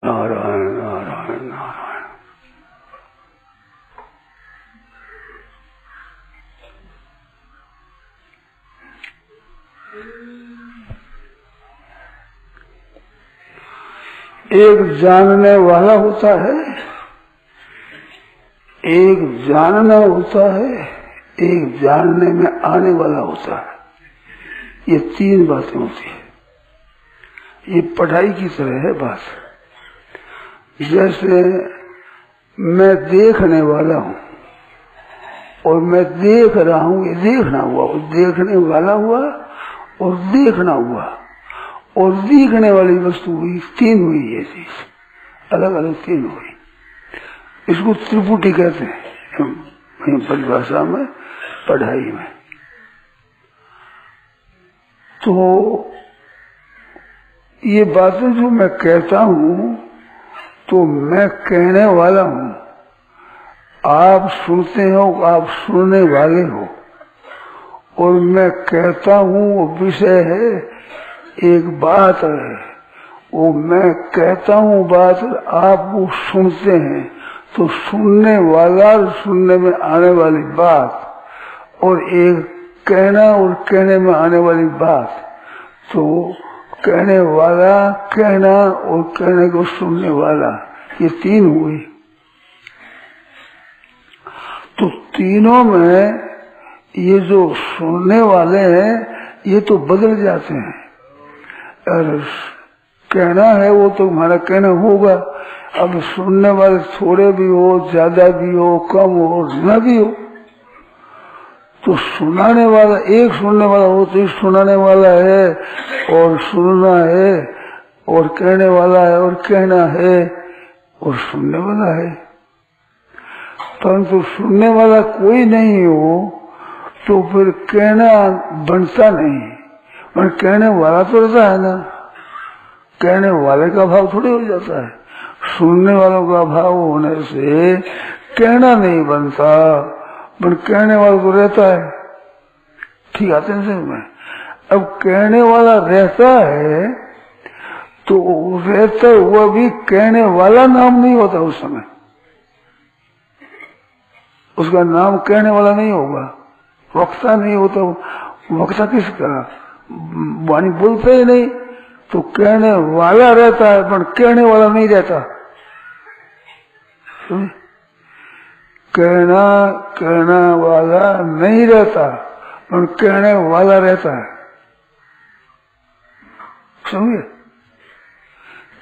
नारायण नारायण नारायण। एक जानने वाला होता है, एक जानना होता है, एक जानने में आने वाला होता है। ये तीन बातें होती है। ये पढ़ाई की तरह है बात। जैसे मैं देखने वाला हूँ और मैं देख रहा हूँ, ये देखना हुआ, और देखने वाला हुआ और देखना हुआ और दिखने वाली वस्तु हुई, तीन हुई। ये चीज अलग अलग तीन हुई। इसको त्रिपुटी कहते हैं परिभाषा में, पढ़ाई में। तो ये बातें जो मैं कहता हूँ तो मैं कहने वाला हूँ, आप सुनते हो, आप सुनने वाले हो। और मैं कहता हूँ वो विषय है, एक बात है, वो मैं कहता हूँ बात, आप वो सुनते हैं। तो सुनने वाला और सुनने में आने वाली बात, और एक कहना और कहने में आने वाली बात। तो कहने वाला, कहना और कहने को सुनने वाला, ये तीन हुई। तो तीनों में ये जो सुनने वाले हैं ये तो बदल जाते हैं। और कहना है वो तो हमारा कहना होगा। अब सुनने वाले थोड़े भी हो, ज्यादा भी हो, कम हो, न भी हो। तो सुनाने वाला, एक सुनने वाला हो तो सुनाने वाला है और सुनना है, और कहने वाला है और कहना है और सुनने वाला है। परंतु सुनने वाला कोई नहीं हो तो फिर कहना बनता नहीं। पर कहने वाला तो रहता है ना, कहने वाले का भाव थोड़ी हो जाता है। सुनने वालों का भाव होने से कहना नहीं बनता, पर कहने वाला तो रहता है। ठीक आते हैं समझ में। अब कहने वाला रहता है तो रहता हुआ भी कहने वाला नाम नहीं होता उस समय। उसका नाम कहने वाला नहीं होगा, वक्ता नहीं होता। वक्ता किसका? वाणी बोलते ही नहीं, तो कहने वाला रहता है पर कहने वाला नहीं रहता। कहना वाला नहीं रहता पर कहने वाला रहता है। समझे?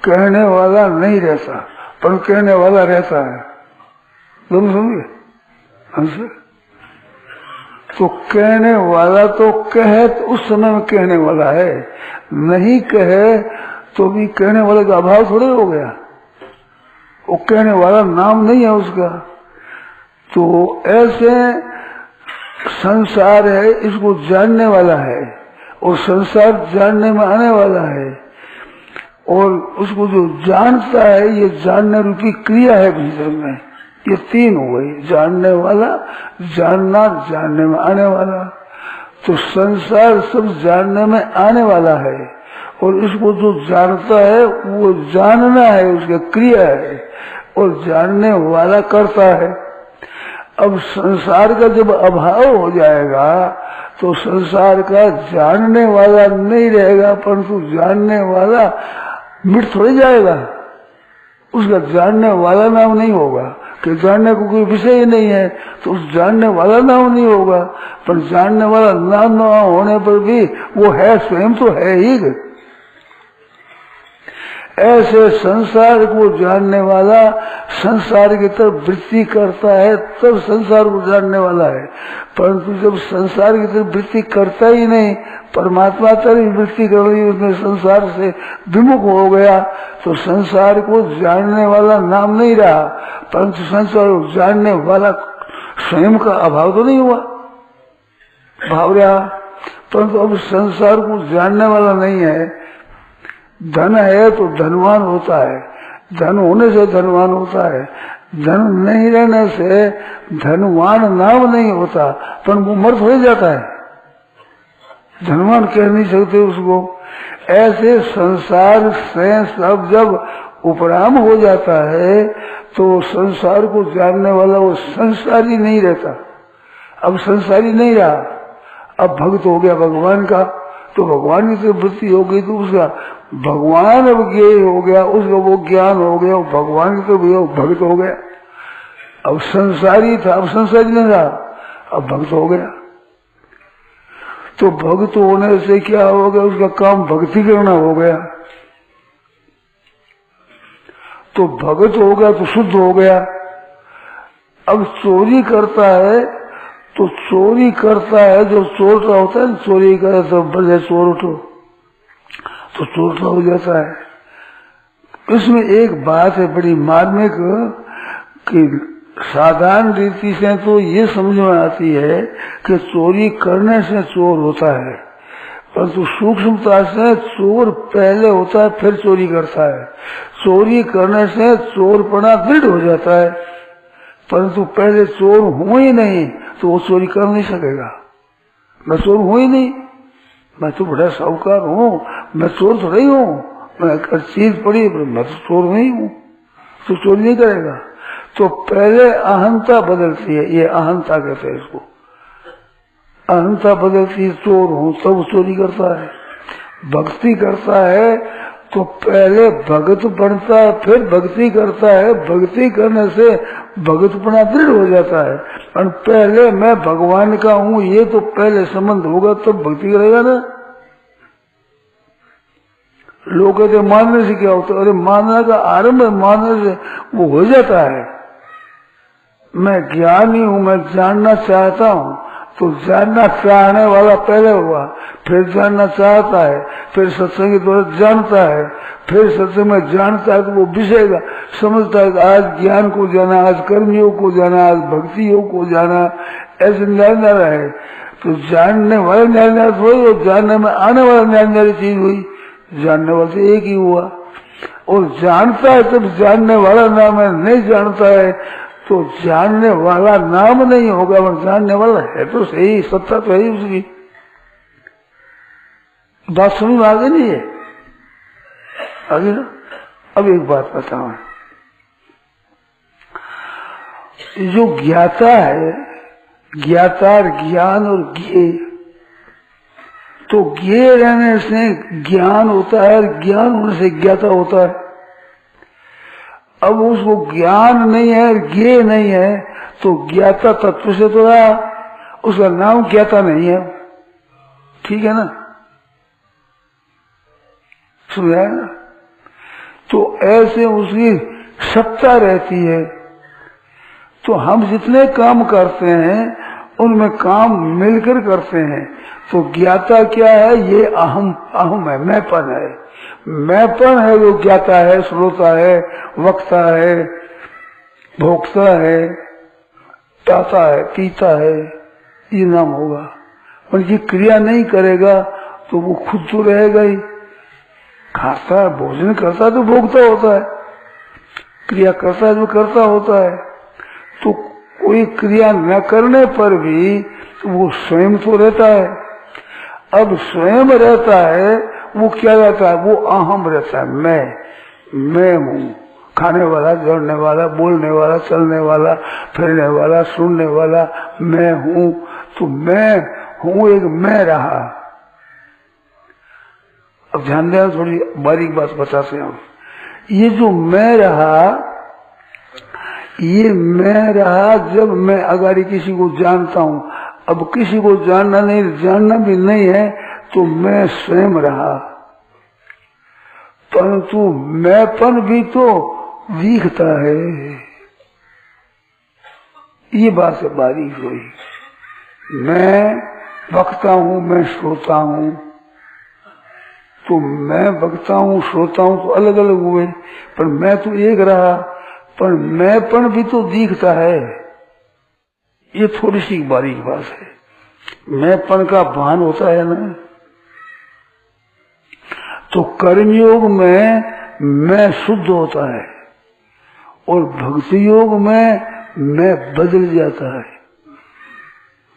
कहने वाला नहीं रहता पर कहने वाला रहता है। तुम समझे? तो कहने वाला तो कहे तो उस समय में कहने वाला है, नहीं कहे तो भी कहने वाले का अभाव थोड़े हो गया। वो कहने वाला नाम नहीं है उसका। तो ऐसे संसार है, इसको जानने वाला है और संसार जानने में आने वाला है। और उसको जो जानता है, ये जानने रूपी क्रिया है भीतर में। ये तीन हो गई, जानने वाला, जानना, जानने में आने वाला। तो संसार सब जानने में आने वाला है, और इसको जो जानता है वो जानना है, उसकी क्रिया है, और जानने वाला करता है। अब संसार का जब अभाव हो जाएगा तो संसार का जानने वाला नहीं रहेगा, परंतु जानने वाला मिट थोड़ी जाएगा। उसका जानने वाला नाम नहीं होगा कि जानने को कोई विषय ही नहीं है, तो उस जानने वाला नाम नहीं होगा। पर जानने वाला नाम न होने पर भी वो है, स्वयं तो है ही। ऐसे संसार को जानने वाला संसार की तरफ वृत्ति करता है, तब संसार को जानने वाला है। परंतु जब संसार की तरफ वृत्ति करता ही नहीं, परमात्मा तरफ वृत्ति कर रही, उसने संसार से विमुख हो गया, तो संसार को जानने वाला नाम नहीं रहा, परंतु संसार को जानने वाला स्वयं का अभाव तो नहीं हुआ, भाव रहा। परंतु अब संसार को जानने वाला नहीं है। धन है तो धनवान होता है, धन होने से धनवान होता है। धन नहीं रहने से धनवान नाम नहीं होता, पर वो मर थोड़ी जाता है। धनवान कह नहीं सकते उसको। ऐसे संसार से सब जब उपराम हो जाता है तो संसार को जानने वाला वो संसारी नहीं रहता। अब संसारी नहीं रहा, अब भक्त हो गया भगवान का, तो भगवान की तरफ वृत्ति हो गई तो उसका भगवान अब ज्ञेय हो गया, उसका वो ज्ञान हो गया, वो भगवान की तरफ भक्त हो गया। अब संसारी था, अब संसारी नहीं रहा, अब भक्त हो गया। तो भक्त होने से क्या हो गया, उसका काम भक्ति करना हो गया। तो भगत हो गया तो शुद्ध हो गया। अब चोरी करता है तो चोरी करता है, जो चोरता होता है चोरी करे तो बड़े चोर उठो तो चोरता हो जाता है। इसमें एक बात है बड़ी मार्मिक कि साधारण रीति से तो ये समझ में आती है कि चोरी करने से चोर होता है, परंतु सूक्ष्मता से चोर पहले होता है फिर चोरी करता है। चोरी करने से चोरपना दृढ़ हो जाता है, परंतु पहले चोर हो ही नहीं तो वो चोरी कर नहीं सकेगा। मैं चोर हूं ही नहीं, मैं तो बड़ा साहूकार हूँ, मैं चोर तो नहीं हूँ, मैं अगर चीज पड़ी मैं तो चोर नहीं हूँ, तो चोरी नहीं करेगा। तो पहले अहंता बदलती है, ये अहंता कहते हैं इसको, अहंता बदलती है, चोर हूँ तब चोरी करता है। भक्ति करता है तो पहले भगत बनता है फिर भक्ति करता है, भक्ति करने से भगतपना दृढ़ हो जाता है। और पहले मैं भगवान का हूँ ये तो पहले संबंध होगा तब तो भक्ति करेगा ना। लोग कहते मानने से क्या होता है, अरे मानने का आरंभ है, मानने से वो हो जाता है। मैं ज्ञानी हूँ, मैं जानना चाहता हूँ, तो जानना चाहने वाला पहले हुआ, फिर जानना चाहता है, फिर सत्संग के द्वारा जानता है, फिर सत्संग में जानता है तो वो विषय का समझता है। आज ज्ञान को जाना, आज कर्मयोग को जाना, आज भक्ति योग को जाना, ऐसे जानना रहे तो जानने वाला जानना थोड़ी, और जानने में आने वाला जानने चीज हुई, जानने वाला से एक ही हुआ। और जानता है तब जानने वाला नाम है, नहीं जानता है तो जानने वाला नाम नहीं होगा, पर जानने वाला है तो सही, सत्ता तो है उसकी। बात समझ में आ गई नहीं है आगे ना। अब एक बात बताओ, जो ज्ञाता है, ज्ञाता ज्ञान और ज्ञेय, तो ज्ञेय रहने से ज्ञान होता है, ज्ञान होने से ज्ञाता होता है। अब उसको ज्ञान नहीं है, ज्ञेय नहीं है, तो ज्ञाता तत्व से तो रहा, उसका नाम ज्ञाता नहीं है। ठीक है ना, सुना ना। तो ऐसे उसकी सत्ता रहती है। तो हम जितने काम करते हैं उनमें काम मिलकर करते हैं। तो ज्ञाता क्या है, ये अहम, अहम है, मैंपन है, मैंपन है वो ज्ञाता है, श्रोता है, वक्ता है, भोक्ता है, ताता है, पीता है, ये नाम होगा। और ये क्रिया नहीं करेगा तो वो खुद तो रहेगा ही, खाता है, भोजन करता है तो भोगता होता है, क्रिया करता है तो करता होता है। तो कोई क्रिया न करने पर भी वो स्वयं तो रहता है। अब स्वयं रहता है वो क्या रहता है, वो अहम रहता है, मैं हूँ, खाने वाला, जोड़ने वाला, बोलने वाला, चलने वाला, फिरने वाला, सुनने वाला, मैं हूँ। तो मैं हूँ, एक मैं रहा। अब ध्यान देना, थोड़ी बारीक बात बताते हैं। ये जो मैं रहा, ये मैं रहा जब मैं अगर किसी को जानता हूँ। अब किसी को जानना नहीं, जानना भी नहीं है तो मैं स्वयं रहा, परंतु मैंपन भी तो दिखता है। ये बात से बारीक हुई। मैं वक्ता हूँ, मैं श्रोता हूँ, तो मैं वक्ता हूँ, श्रोता हूँ तो अलग अलग हुए, पर मैं तो एक रहा, पर मैंपन भी तो दिखता है। ये थोड़ी सी बारीक बात है। मैंपन का भान होता है ना। तो कर्मयोग में मैं शुद्ध होता है और भक्ति योग में मैं बदल जाता है।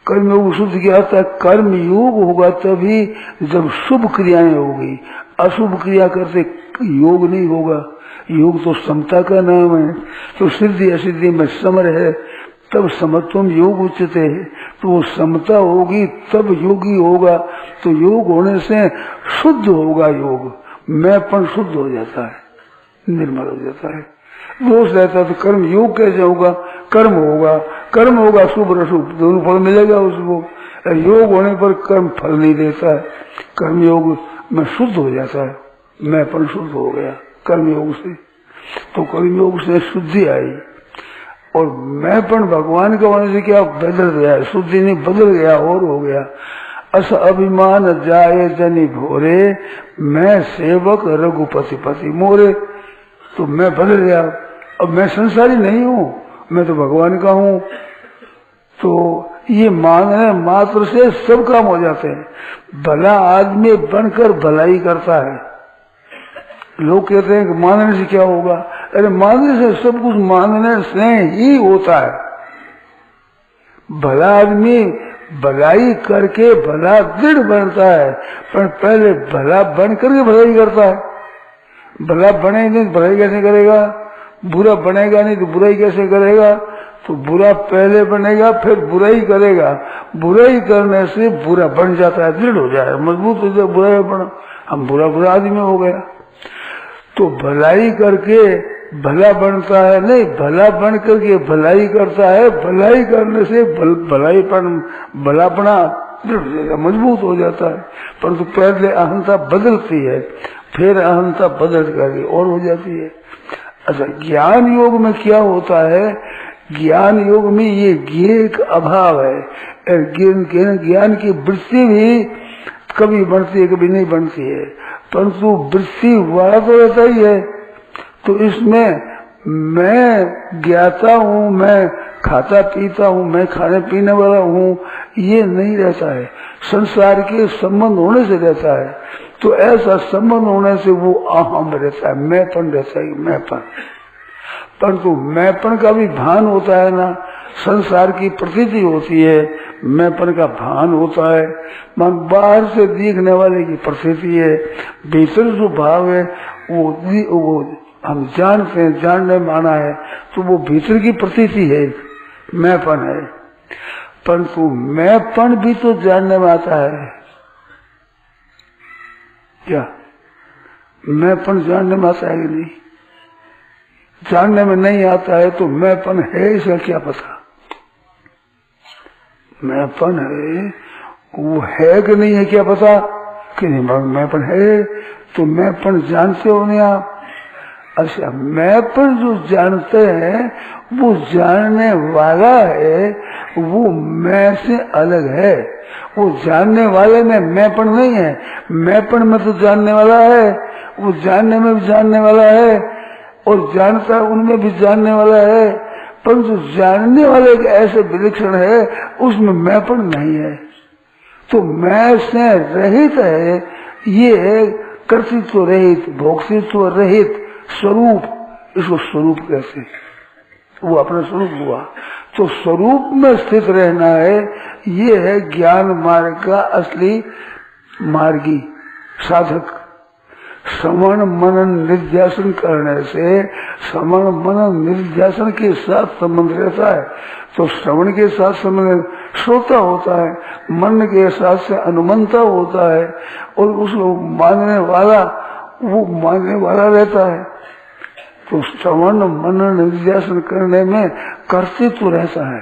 कर्मयोग शुद्ध क्या होता है, कर्म योग होगा तभी जब शुभ क्रियाएं होगी, अशुभ क्रिया करते योग नहीं होगा। योग तो समता का नाम है। तो सिद्धि असिद्धि में समर है, तब समत्वम योग उच्चते है। तो वो समता होगी तब योगी होगा। तो योग होने से शुद्ध होगा योग, मैंपन शुद्ध हो जाता है, निर्मल हो जाता है। दोष रहता है तो कर्म योग कैसे होगा? कर्म होगा शुभ अशुभ दोनों फल मिलेगा उसको। योग होने पर कर्म फल नहीं देता है, कर्म योग में शुद्ध हो जाता है, मैंपन शुद्ध हो गया कर्म योग से। तो कर्म योग से शुद्धि आई और मैंपन भगवान का होने से क्या बदल गया, शुद्धि नहीं बदल गया और हो गया। अस अभिमान जाए जनि भोरे, मैं सेवक रघुपति पति मोरे। तो मैं बदल गया, अब मैं संसारी नहीं हूँ, मैं तो भगवान का हूँ। तो ये मानने मात्र से सब काम हो जाते हैं। भला आदमी बनकर भलाई करता है। लोग कहते हैं कि मानने से क्या होगा? अरे मानने से सब कुछ मानने से ही होता है। भला आदमी भलाई करके भला दृढ़ बनता है, पर पहले भला बन करके भलाई करता है। भला बने नहीं तो भलाई कैसे करेगा? बुरा बनेगा नहीं तो बुराई कैसे करेगा? तो बुरा पहले बनेगा फिर बुराई करेगा। बुराई करने से बुरा बन जाता है, दृढ़ हो जाए, मजबूत हो जाए। बुराई बना, हम बुरा आदमी हो गया। तो भलाई करके भला बनता है नहीं, भला बन करके भलाई करता है। भलाई करने से भलापना दृढ़ हो जाएगा, मजबूत हो जाता है। परंतु पहले अहंता बदलती है, फिर अहंता बदल करके और हो जाती है। अच्छा, ज्ञान योग में क्या होता है? ज्ञान योग में ये ज्ञेय का अभाव है। ज्ञान की वृत्ति भी कभी बढ़ती है कभी नहीं बनती है, परंतु वृत्ति वाला तो रहता ही है। तो इसमें मैं ज्ञाता हूँ, मैं खाता पीता हूँ, मैं खाने पीने वाला हूँ, ये नहीं रहता है। संसार के संबंध होने से रहता है। तो ऐसा संबंध होने से वो अहम रहता है, मैंपन रहता है, मैंपन। परंतु मैंपन का भी भान होता है ना, संसार की प्रतीति होती है, मैंपन का भान होता है। मन बाहर से दिखने वाले की प्रतीति है, भीतर जो भाव है वो हम जानते हैं, जानने माना है, तो वो भीतर की प्रतीति है, मैंपन है। परंतु मैंपन भी तो जानने में आता है। क्या मैंपन जानने में आता है कि नहीं? जानने में नहीं आता है तो मैंपन है इसका क्या पता? मैंपन है, वो है कि नहीं है क्या पता? कि नहीं मैंपन है, तो मैंपन जानते हो नहीं आप? अच्छा, मैंपन जो जानते हैं वो जानने वाला है, वो मैं से अलग है। वो जानने वाले में मैंपन नहीं है, मैंपन में तो जानने वाला है, वो जानने में भी जानने वाला है और जानता उनमें भी जानने वाला है। परंतु जानने वाले एक ऐसे विलक्षण है, उसमें मैंपन नहीं है। तो मैं से रहित है, ये है कर्तृत्व रहित, भोक्तृत्व रहित स्वरूप। इसको स्वरूप कहते हैं, वो अपना स्वरूप हुआ। तो स्वरूप में स्थित रहना है, ये है ज्ञान मार्ग का असली मार्गी साधक। श्रवण मनन निध्यासन करने से श्रवण मनन निध्यासन के साथ संबंध रहता है। तो श्रवण के साथ संबंध श्रोता होता है, मन के साथ से अनुमंता होता है और उसको मानने वाला वो मानने वाला रहता है। तो श्रवण मनन निध्यासन करने में कर्तृत्व रहता है,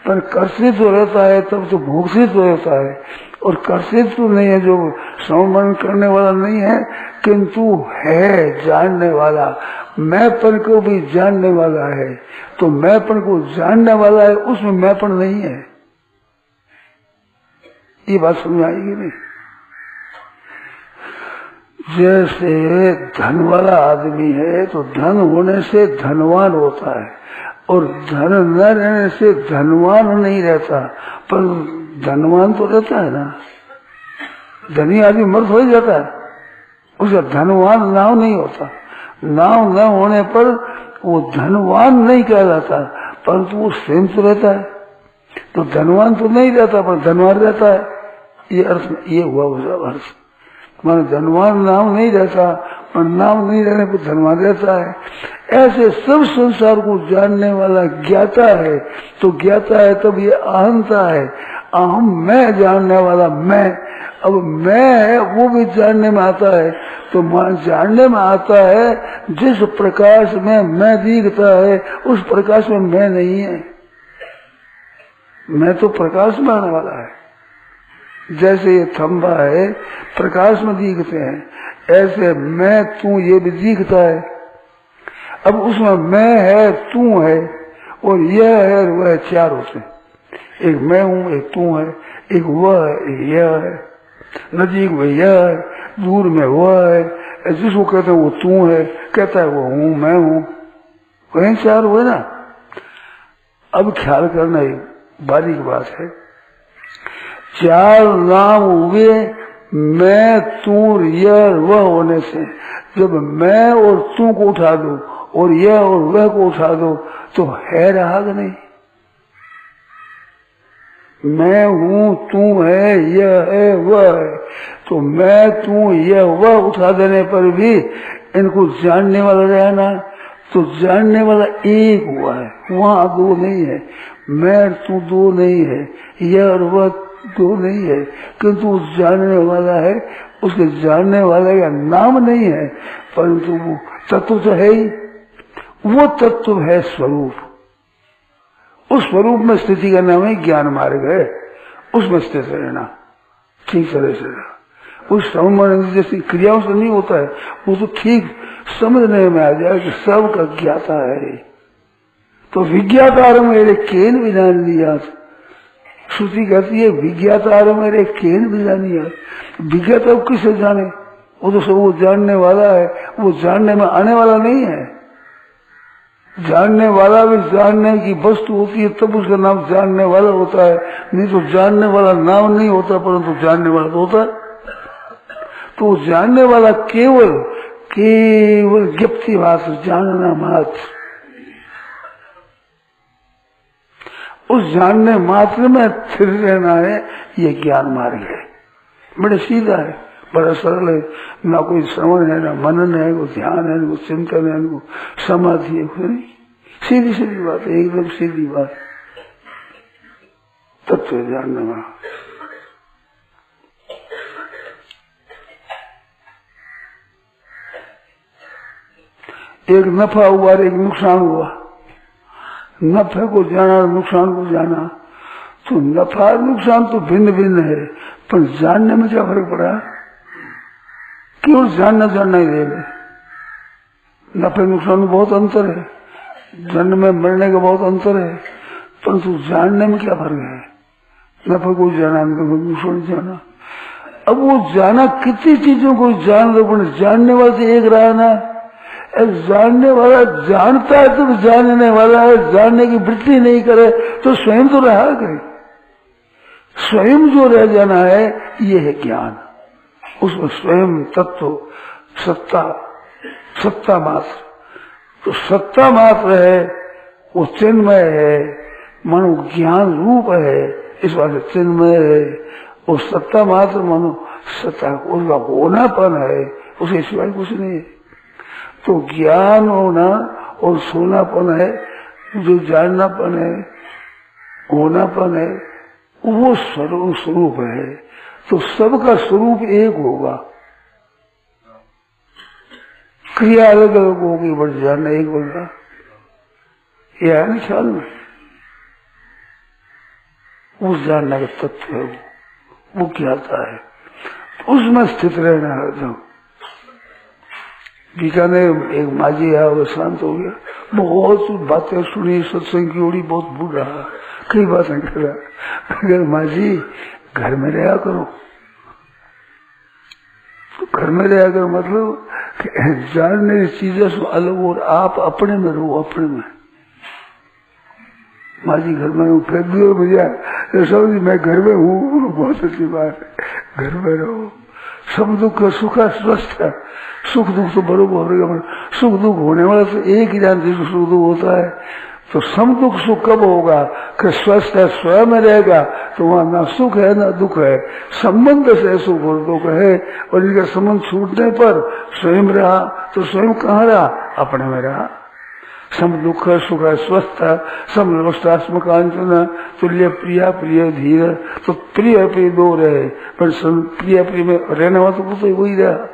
पर कर्तृत्व रहता है तब तो भोक्तृत्व रहता है। और कर्तृत्व नहीं है, जो श्रवण मनन करने वाला नहीं है, किंतु है जानने वाला, मैंपन को भी जानने वाला है। तो मैंपन को जानने वाला है, उसमें मैंपन नहीं है। ये बात समझ आएगी नहीं? जैसे धन वाला आदमी है तो धन होने से धनवान होता है, और धन न रहने से धनवान नहीं रहता, पर धनवान तो रहता है ना। धनी आदमी मर्द हो जाता है, उसका धनवान नाव नहीं होता। नाव न होने पर वो धनवान नहीं कहलाता, परंतु वो स्वयं तो रहता है। तो धनवान तो नहीं रहता पर धनवान रहता है, ये अर्थ, ये हुआ उसका अर्थ। माने धनवान नाव नहीं रहता और नाम नहीं रहने पर धर्म रहता है। ऐसे सब संसार को जानने वाला ज्ञाता है। तो ज्ञाता है तब ये अहंता है, अहम मैं जानने वाला मैं। अब मैं है वो भी जानने में आता है। तो जानने में आता है जिस प्रकाश में मैं दिखता है उस प्रकाश में मैं नहीं है। मैं तो प्रकाश में आने वाला है। जैसे ये थंबा है प्रकाश में दिखते हैं, ऐसे मैं तू ये भी दिखता है। अब उसमें मैं है, तू है और यह है, वह चार होते हैं। एक मैं हूँ, एक तू है, एक वह है, एक यह है। नजीक में यह है, दूर में वह है। जिसको कहते हैं वो तू है, कहता है वो हूँ, मैं हूँ। कहीं चार हुए ना। अब ख्याल करना एक बारीक बात है। चार नाम हुए मैं तू यह वह होने से। जब मैं और तू को उठा दो और यह और वह को उठा दो तो है रहा कि नहीं? मैं हूँ, तू है, यह है, वह है। तो मैं तू यह वह उठा देने पर भी इनको जानने वाला रहना, तो जानने वाला एक हुआ है, वहां दो नहीं है। मैं तू दो नहीं है, यह और वह दो नहीं है, किंतु जानने वाला है। उसके जानने वाले का नाम नहीं है, परंतु वो तत्व तो है ही। वो तत्व है स्वरूप। उस स्वरूप में स्थिति का नाम है ज्ञान मार्ग है। उसमें स्थित रहना, ठीक तरह से रहना। उस श्रवण जैसी क्रियाओं से नहीं होता है, वो तो ठीक समझने में आ जाए कि सब का ज्ञाता है। तो विज्ञाता मेरे केन भी जान लिया। श्रुति कहती है विज्ञाता मेरे केन भी जानिया। विज्ञाता किसे जाने? वो तो सब वो जानने वाला है, वो जानने में आने वाला नहीं है। जानने वाला भी जानने की वस्तु होती है तब उसका नाम जानने वाला होता है, नहीं तो जानने वाला नाम नहीं होता, परंतु जानने वाला तो होता है। तो जानने वाला केवल केवल ज्ञप्ति मात्र, जानना मात्र। उस जानने मात्र में स्थिर रहना है, ये ज्ञान मार्ग है। बड़े सीधा है, बड़ा सरल है। ना कोई श्रवण है, ना मनन है, कोई ध्यान है, ना कोई चिंतन है, ना कोई समाधि है, कुछ नहीं। सीधी सीधी बात है, एकदम सीधी बात। तत्व जानने में एक नफा हुआ और एक नुकसान हुआ। नफे को जाना, नुकसान को जाना, तो नफा नुकसान तो भिन्न भिन्न है, पर जानने में क्या फर्क पड़ा? केवल जानना जानना ही रहेगा। नफे नुकसान में बहुत अंतर है, जन्म में मरने का बहुत अंतर है, परंतु जानने में क्या फर्क है? नफे को जाना, नुकसान जाना। अब वो जाना कितनी चीजों को जान लो, पर जानने वाला तो एक रहा ना। जानने वाला जानता है तो जानने वाला है, जानने की वृत्ति नहीं करे तो स्वयं तो रहा करे। स्वयं जो रह जाना है ये है ज्ञान। उसमें स्वयं तत्व सत्ता, सत्ता मात्र। तो सत्ता मात्र है, वो चिन्मय है, मानो ज्ञान रूप है, इस बात से चिन्मय है। वो सत्ता मात्र मानो सत्ता, उसका होनापन है, उसे सिवाय कुछ नहीं है। तो ज्ञान होना और सोनापन है, जो जाननापन है, होनापन है, वो स्वरूप है। तो सबका स्वरूप एक होगा, क्रिया अलग अलग होगी, बट जानना एक होगा। यह है ना ख्याल में? उस जानना का तत्व है वो ज्ञाता है, उसमें स्थित रहना है। बीकानेर एक माझी आया, वो शांत हो गया, बहुत बातें सुनी, सत्संग की ओड़ी, बहुत भूल रहा, कई बातें कर रहा। अगर माझी घर में रहा करो, तो घर में रहा करो मतलब जानने की चीजें से अलग, और आप अपने में रहो, अपने में। माझी घर में हूँ, फिर भी मुझे समझ मैं घर में हूँ, बहुत अच्छी बात है, घर में रहो। सब दुख सुख स्वस्थ है, सुख दुख तो बरोबर होगा, सुख दुख होने वाला तो एक ही जानते सुख दुख होता है, तो सम दुख सुख कब होगा कि स्वस्थ है स्वयं में रहेगा तो वहां ना सुख है ना दुख है, संबंध से सुख और दुख है। और इनका संबंध छूटने पर स्वयं रहा तो स्वयं कहाँ रहा, अपने में रहा। सम दुख सुख है स्वस्थ है सम लोष्टात्मक तुल्य प्रिया प्रिय धीर, तो प्रिय प्रिय दो रहे पर प्रिय प्रिय में रहने वाला तो वही रहा।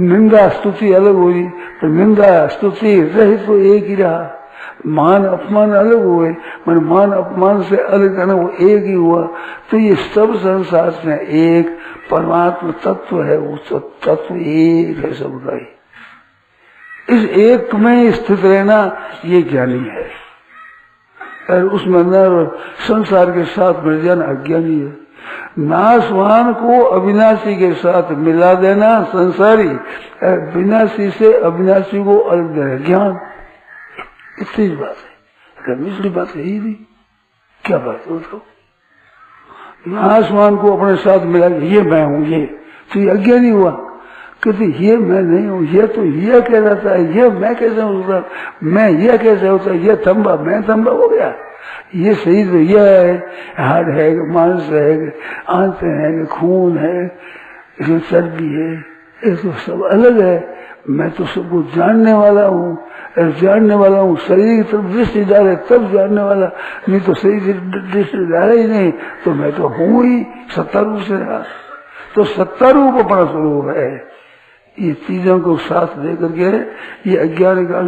निंदा स्तुति अलग हुई पर निंदा स्तुति रहित तो एक ही रहा। मान अपमान अलग हुए पर मान अपमान से अलग है ना, वो एक ही हुआ। तो ये सब संसार में एक परमात्मा तत्व है, वो तत्व एक है सबका ही। इस एक में स्थित रहना ये ज्ञानी है, और उसमें न संसार के साथ मिल जाना अज्ञानी है। नाशवान को अविनाशी के साथ मिला देना संसारी, विनाशी से अविनाशी को अलग देना ज्ञान। इतनी बात है, दूसरी बात है ही नहीं। क्या बात है उसको, नाशवान को अपने साथ मिला ये मैं हूं, ये तो ये अज्ञानी हुआ। कहते ये मैं नहीं हूँ, ये तो ये कह रहा था, ये मैं कैसे होता, मैं ये कैसे होता, ये थम्बा मैं थम्बा हो गया। ये सही तो यह है, हाड़ है, मांस है, आंतें हैं, खून है, इसमें चर्बी है, ये तो सब अलग है। मैं तो सबको जानने वाला हूँ, जानने वाला हूँ। शरीर की तरफ दृष्टि डाले तब जानने वाला, नहीं तो शरीर की दृष्टि डाले ही नहीं तो मैं तो हूँ ही सत्ता रूप से रहा। तो सत्ता रूप अपना स्वरूप है। ये चीजों को साथ दे करके ये अज्ञान का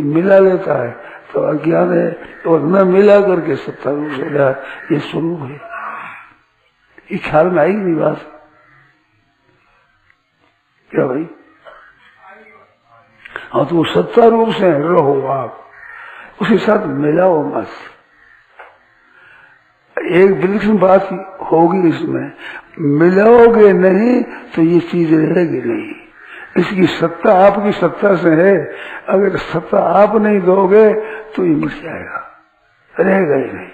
मिला लेता है तो अज्ञान है, और न मिला करके सत्ता रूप से रहा, ये स्वरूप है। ये ख्याल में आई नहीं बात क्या भाई? हाँ, तो वो सत्ता रूप से रहो आप, उसके साथ मिलाओ मत। एक विलक्षण बात होगी इसमें, मिलाओगे नहीं तो ये चीज रहेगी नहीं। इसकी सत्ता आपकी सत्ता से है, अगर सत्ता आप नहीं दोगे तो ये मिट जाएगा, रहेगा ही नहीं,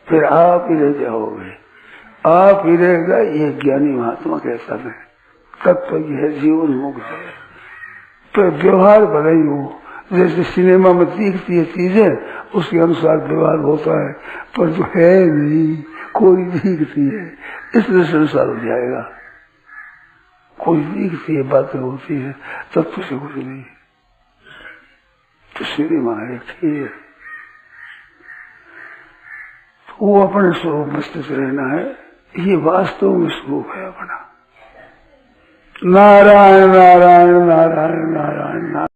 फिर आप ही रह जाओगे, आप ही रहेगा। ये ज्ञानी महात्मा कहता है तत्व ये है, जीवन मुक्त है। तो व्यवहार भले ही हो, जैसे सिनेमा में दिखती है चीजें उसके अनुसार व्यवहार होता है, पर जो है नहीं कोई दिखती है, इसलिए संसार हो जाएगा। कोई दिखती है, बातें होती है, तत्व से कुछ नहीं। तो सिनेमा है ठीक, तो वो अपने स्वरूप में स्थित रहना है, ये वास्तव में स्वरूप है अपना। नारायण नारायण नारायण नारायण नारायण।